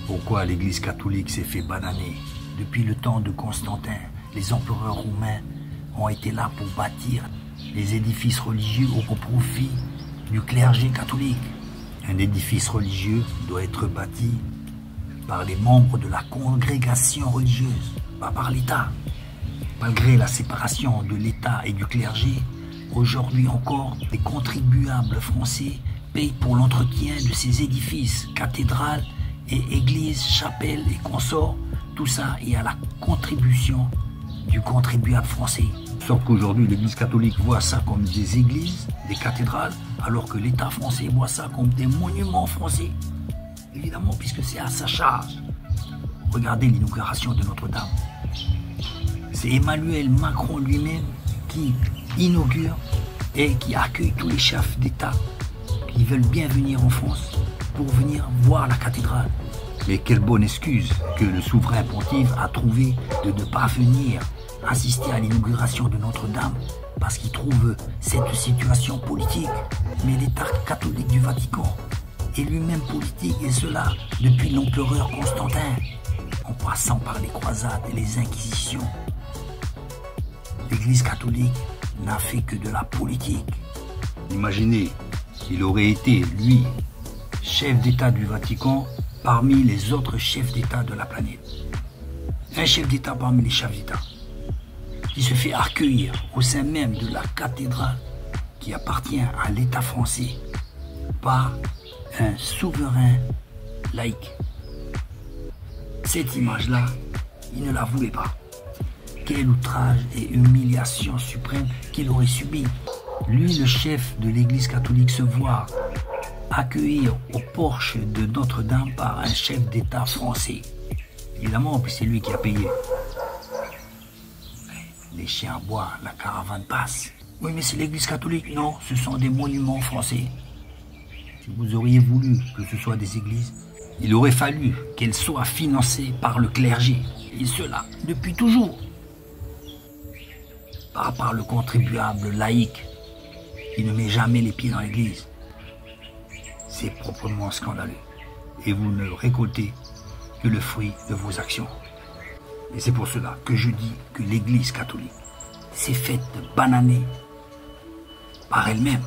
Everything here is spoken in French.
Pourquoi l'Église catholique s'est fait bananer? Depuis le temps de Constantin, les empereurs romains ont été là pour bâtir les édifices religieux au profit du clergé catholique. Un édifice religieux doit être bâti par les membres de la congrégation religieuse, pas par l'État. Malgré la séparation de l'État et du clergé, aujourd'hui encore, les contribuables français payent pour l'entretien de ces édifices, cathédrales et églises, chapelles et consorts. Tout ça est à la contribution du contribuable français. Sauf qu'aujourd'hui, l'Église catholique voit ça comme des églises, des cathédrales, alors que l'État français voit ça comme des monuments français. Évidemment, puisque c'est à sa charge. Regardez l'inauguration de Notre-Dame. C'est Emmanuel Macron lui-même qui inaugure et qui accueille tous les chefs d'État qui veulent bien venir en France pour venir voir la cathédrale. Mais quelle bonne excuse que le souverain pontife a trouvé de ne pas venir assister à l'inauguration de Notre-Dame parce qu'il trouve cette situation politique. Mais l'État catholique du Vatican est lui-même politique, et cela depuis l'empereur Constantin, en passant par les croisades et les inquisitions. L'Église catholique n'a fait que de la politique. Imaginez, il aurait été, lui, chef d'État du Vatican parmi les autres chefs d'État de la planète. Un chef d'État parmi les chefs d'État qui se fait accueillir au sein même de la cathédrale qui appartient à l'État français par un souverain laïque. Cette image-là, il ne la voulait pas. Quel outrage et humiliation suprême qu'il aurait subi. Lui, le chef de l'Église catholique, se voit accueillir au porche de Notre-Dame par un chef d'État français. Évidemment, puis c'est lui qui a payé. Les chiens aboient, la caravane passe. Oui, mais c'est l'Église catholique. Non, ce sont des monuments français. Si vous auriez voulu que ce soit des églises, il aurait fallu qu'elles soient financées par le clergé. Et cela, depuis toujours. Pas par le contribuable laïque qui ne met jamais les pieds dans l'église. C'est proprement scandaleux. Et vous ne récoltez que le fruit de vos actions. Et c'est pour cela que je dis que l'Église catholique s'est faite bananer par elle-même.